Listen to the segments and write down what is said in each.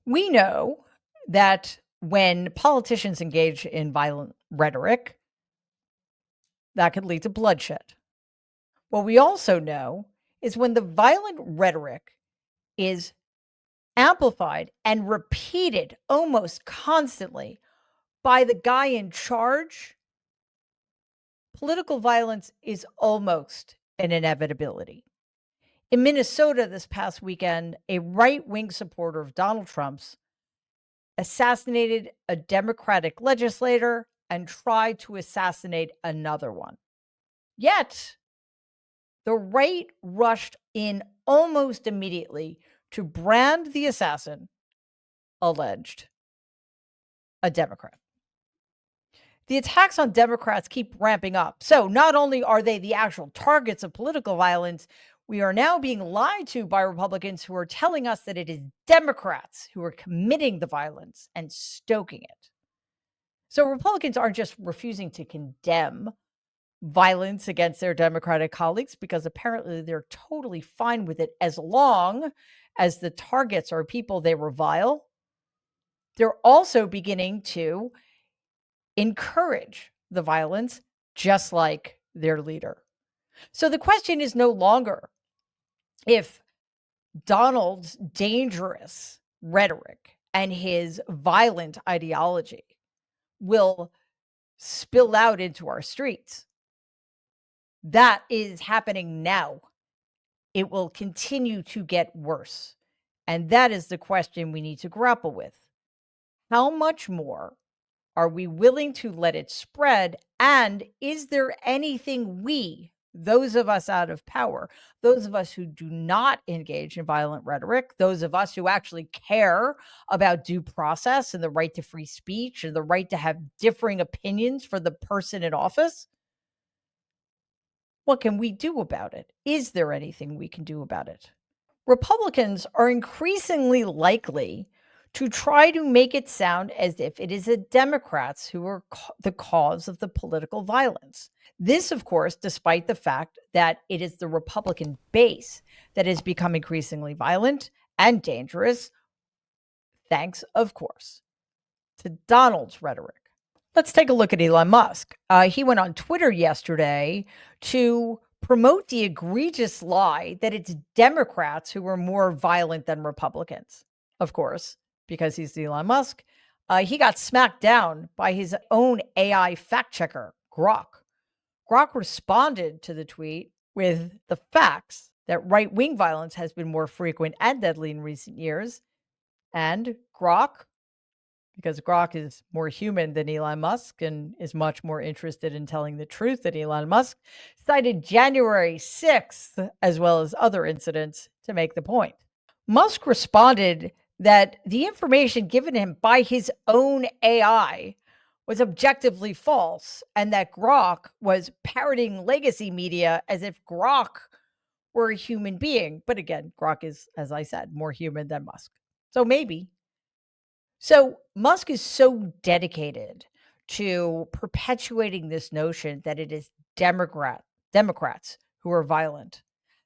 We know that when politicians engage in violent rhetoric, that could lead to bloodshed. What we also know is when the violent rhetoric is amplified and repeated almost constantly by the guy in charge, political violence is almost an inevitability. In Minnesota this past weekend, a right wing supporter of Donald Trump's assassinated a Democratic legislator and tried to assassinate another one. Yet, the right rushed in almost immediately to brand the assassin, alleged, a Democrat. The attacks on Democrats keep ramping up. So, not only are they the actual targets of political violence, we are now being lied to by Republicans who are telling us that it is Democrats who are committing the violence and stoking it. So, Republicans aren't just refusing to condemn violence against their Democratic colleagues because apparently they're totally fine with it as long as the targets are people they revile. They're also beginning to encourage the violence, just like their leader. So the question is no longer if Donald's dangerous rhetoric and his violent ideology will spill out into our streets. That is happening now. It will continue to get worse. And that is the question we need to grapple with. How much more are we willing to let it spread? And is there anything we, those of us out of power, those of us who do not engage in violent rhetoric, those of us who actually care about due process and the right to free speech and the right to have differing opinions for the person in office, what can we do about it? Is there anything we can do about it? Republicans are increasingly likely to try to make it sound as if it is the Democrats who are the cause of the political violence. This, of course, despite the fact that it is the Republican base that has become increasingly violent and dangerous, thanks, of course, to Donald's rhetoric. Let's take a look at Elon Musk. He went on Twitter yesterday to promote the egregious lie that it's Democrats who are more violent than Republicans. Of course, because he's Elon Musk, he got smacked down by his own AI fact checker, Grok. Grok responded to the tweet with the facts that right wing violence has been more frequent and deadly in recent years. And Grok, because Grok is more human than Elon Musk and is much more interested in telling the truth than Elon Musk, cited January 6th, as well as other incidents, to make the point. Musk responded that the information given him by his own AI was objectively false and that Grok was parroting legacy media as if Grok were a human being. But again, Grok is, as I said, more human than Musk. So maybe. So Musk is so dedicated to perpetuating this notion that it is Democrats who are violent,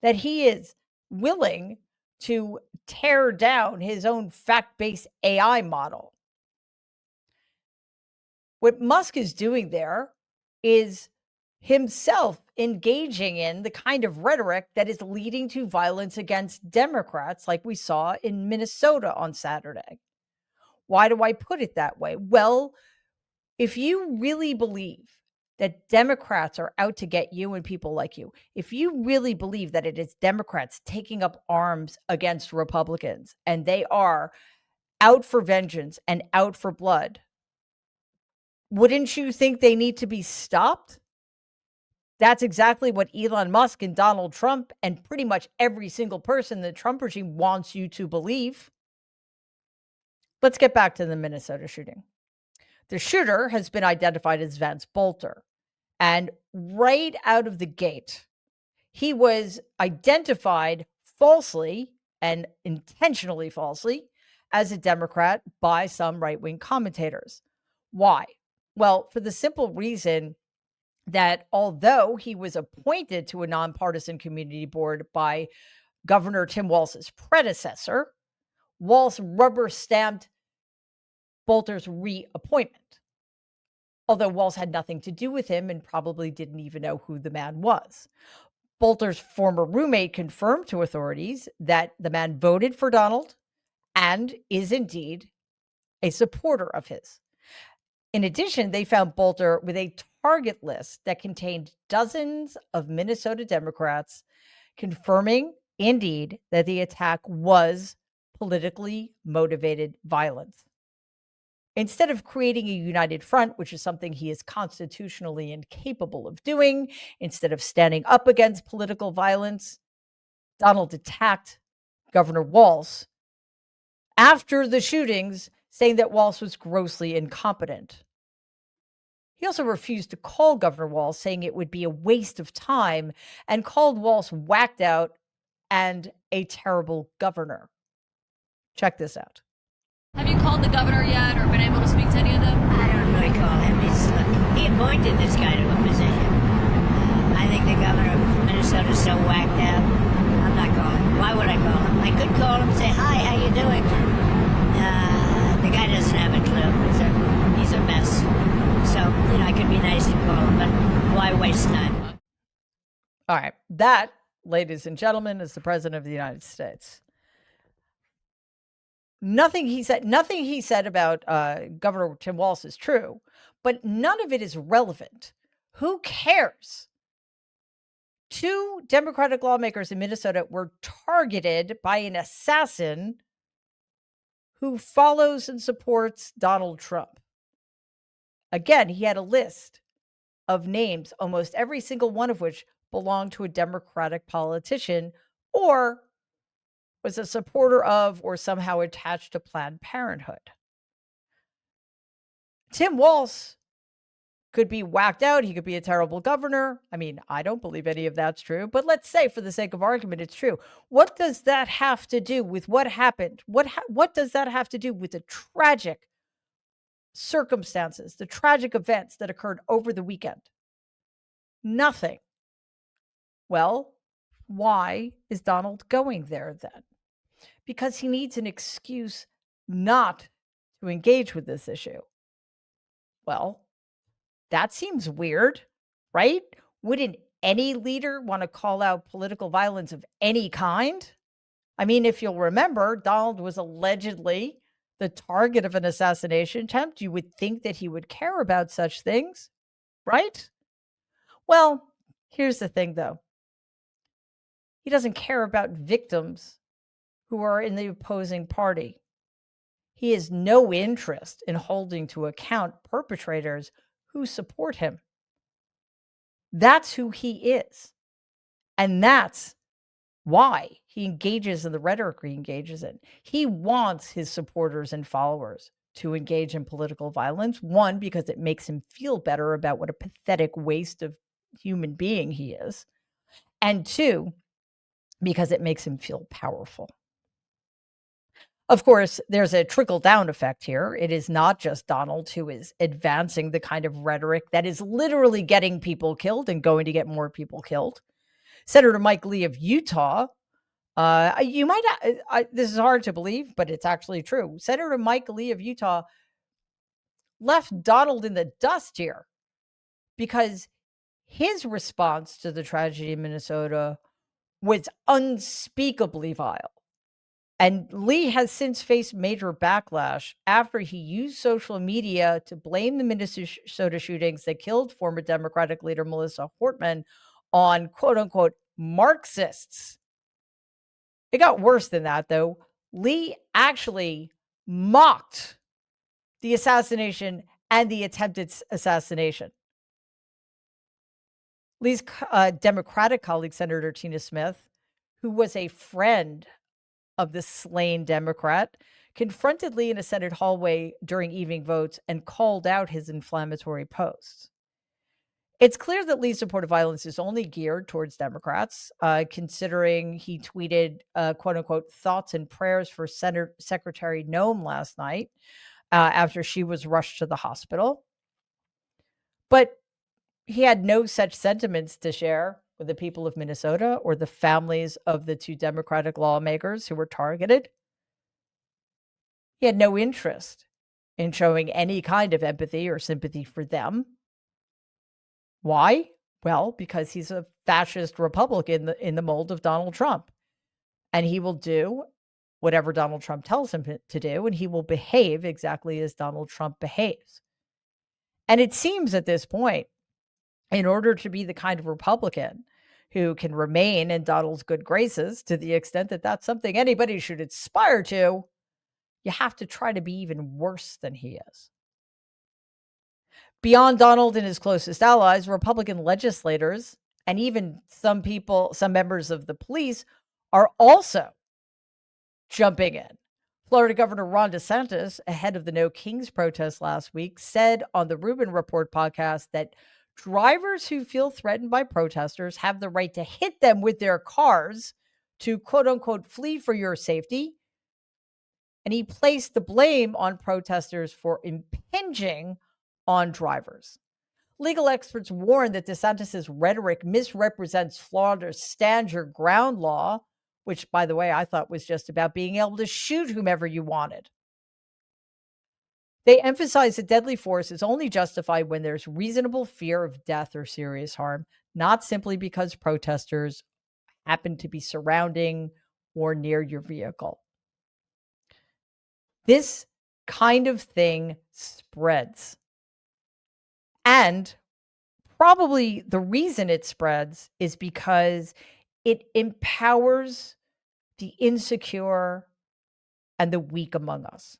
that he is willing to tear down his own fact-based AI model. What Musk is doing there is himself engaging in the kind of rhetoric that is leading to violence against Democrats, like we saw in Minnesota on Saturday. Why do I put it that way? Well, if you really believe that Democrats are out to get you and people like you, if you really believe that it is Democrats taking up arms against Republicans and they are out for vengeance and out for blood, wouldn't you think they need to be stopped? That's exactly what Elon Musk and Donald Trump and pretty much every single person in the Trump regime wants you to believe. Let's get back to the Minnesota shooting. The shooter has been identified as Vance Bolter. And right out of the gate, he was identified falsely and intentionally falsely as a Democrat by some right wing commentators. Why? Well, for the simple reason that although he was appointed to a nonpartisan community board by Governor Tim Walz's predecessor, Walz rubber stamped Bolter's reappointment, although Walz had nothing to do with him and probably didn't even know who the man was. Bolter's former roommate confirmed to authorities that the man voted for Donald and is indeed a supporter of his. In addition, they found Bolter with a target list that contained dozens of Minnesota Democrats, confirming indeed that the attack was politically motivated violence. Instead of creating a united front, which is something he is constitutionally incapable of doing, instead of standing up against political violence, Donald attacked Governor Walz after the shootings, saying that Walz was grossly incompetent. He also refused to call Governor Walz, saying it would be a waste of time, and called Walz whacked out and a terrible governor. Check this out. Have you called the governor yet or been able to speak to any of them? I don't really call him. He appointed this guy to a position. I think the governor of Minnesota is so whacked out. I'm not calling him. Why would I call him? I could call him and say, hi, how you doing? The guy doesn't have a clue. He's a mess. So, I could be nice and call him, but why waste time? All right. That, ladies and gentlemen, is the President of the United States. Nothing he said about Governor Tim Walz is true, but none of it is relevant. Who cares? 2 Democratic lawmakers in Minnesota were targeted by an assassin who follows and supports Donald Trump. Again, he had a list of names, almost every single one of which belonged to a Democratic politician or was a supporter of or somehow attached to Planned Parenthood. Tim Walz could be whacked out. He could be a terrible governor. I mean, I don't believe any of that's true, but let's say for the sake of argument, it's true. What does that have to do with what happened? What does that have to do with the tragic circumstances, the tragic events that occurred over the weekend? Nothing. Well, why is Donald going there then? Because he needs an excuse not to engage with this issue. Well, that seems weird, right? Wouldn't any leader want to call out political violence of any kind? I mean, if you'll remember, Donald was allegedly the target of an assassination attempt. You would think that he would care about such things, right? Well, here's the thing, though. He doesn't care about victims who are in the opposing party. He has no interest in holding to account perpetrators who support him. That's who he is. And that's why he engages in the rhetoric he engages in. He wants his supporters and followers to engage in political violence. One, because it makes him feel better about what a pathetic waste of human being he is. And 2, because it makes him feel powerful. Of course, there's a trickle-down effect here. It is not just Donald who is advancing the kind of rhetoric that is literally getting people killed and going to get more people killed. Senator Mike Lee of Utah, this is hard to believe, but it's actually true. Senator Mike Lee of Utah left Donald in the dust here because his response to the tragedy in Minnesota was unspeakably vile. And Lee has since faced major backlash after he used social media to blame the Minnesota shootings that killed former Democratic leader Melissa Hortman on quote unquote Marxists. It got worse than that, though. Lee actually mocked the assassination and the attempted assassination. Lee's Democratic colleague, Senator Tina Smith, who was a friend of the slain Democrat, confronted Lee in a Senate hallway during evening votes and called out his inflammatory posts. It's clear that Lee's support of violence is only geared towards Democrats, considering he tweeted, quote unquote, thoughts and prayers for Secretary Noem last night after she was rushed to the hospital. But he had no such sentiments to share with the people of Minnesota or the families of the 2 Democratic lawmakers who were targeted. He had no interest in showing any kind of empathy or sympathy for them. Why? Well, because he's a fascist Republican in the mold of Donald Trump. And he will do whatever Donald Trump tells him to do, and he will behave exactly as Donald Trump behaves. And it seems at this point, in order to be the kind of Republican who can remain in Donald's good graces to the extent that that's something anybody should aspire to, you have to try to be even worse than he is. Beyond Donald and his closest allies, Republican legislators and even some members of the police are also jumping in. Florida Governor Ron DeSantis, ahead of the No Kings protest last week, said on the Rubin Report podcast that drivers who feel threatened by protesters have the right to hit them with their cars to quote unquote flee for your safety. And he placed the blame on protesters for impinging on drivers. Legal experts warn that DeSantis' rhetoric misrepresents Florida's stand your ground law, which, by the way, I thought was just about being able to shoot whomever you wanted. They emphasize that deadly force is only justified when there's reasonable fear of death or serious harm, not simply because protesters happen to be surrounding or near your vehicle. This kind of thing spreads. And probably the reason it spreads is because it empowers the insecure and the weak among us.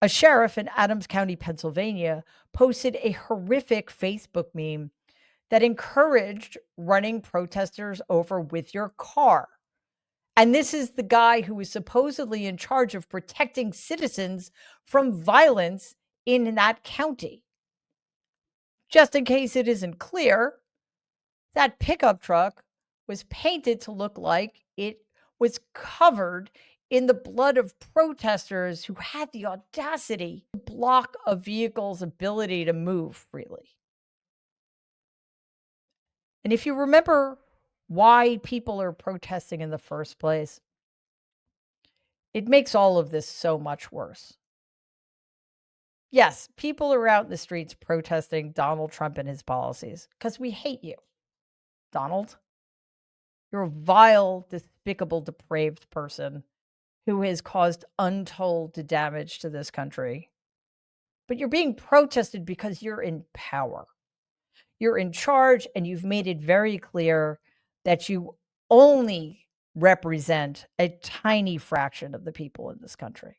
A sheriff in Adams County, Pennsylvania, posted a horrific Facebook meme that encouraged running protesters over with your car. And this is the guy who is supposedly in charge of protecting citizens from violence in that county. Just in case it isn't clear, that pickup truck was painted to look like it was covered in the blood of protesters who had the audacity to block a vehicle's ability to move freely. And if you remember why people are protesting in the first place, it makes all of this so much worse. Yes, people are out in the streets protesting Donald Trump and his policies because we hate you, Donald. You're a vile, despicable, depraved person who has caused untold damage to this country. But you're being protested because you're in power. You're in charge, and you've made it very clear that you only represent a tiny fraction of the people in this country.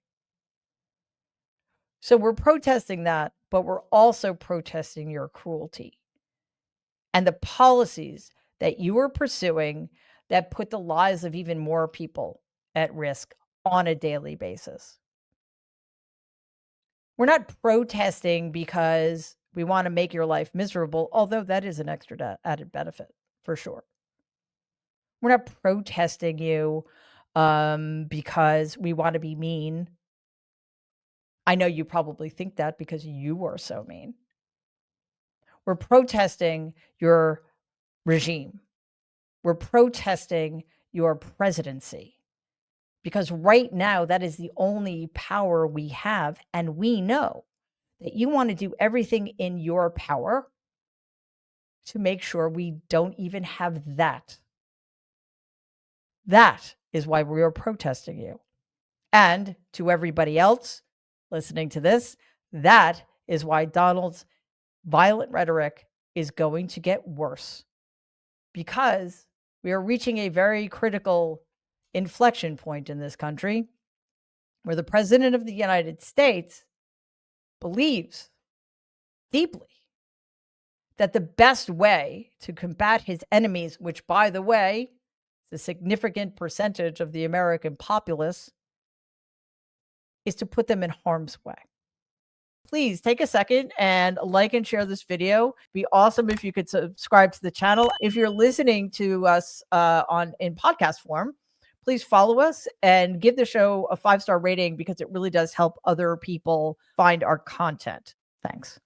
So we're protesting that, but we're also protesting your cruelty and the policies that you are pursuing that put the lives of even more people at risk on a daily basis. We're not protesting because we want to make your life miserable, although that is an extra added benefit for sure. We're not protesting you because we want to be mean. I know you probably think that because you are so mean. We're protesting your regime. We're protesting your presidency. Because right now, that is the only power we have. And we know that you want to do everything in your power to make sure we don't even have that. That is why we are protesting you. And to everybody else listening to this, that is why Donald's violent rhetoric is going to get worse. Because we are reaching a very critical inflection point in this country where the President of the United States believes deeply that the best way to combat his enemies, which, by the way, is a significant percentage of the American populace, is to put them in harm's way. Please take a second and like and share this video. It'd be awesome if you could subscribe to the channel. If you're listening to us in podcast form, please follow us and give the show a 5-star rating because it really does help other people find our content. Thanks.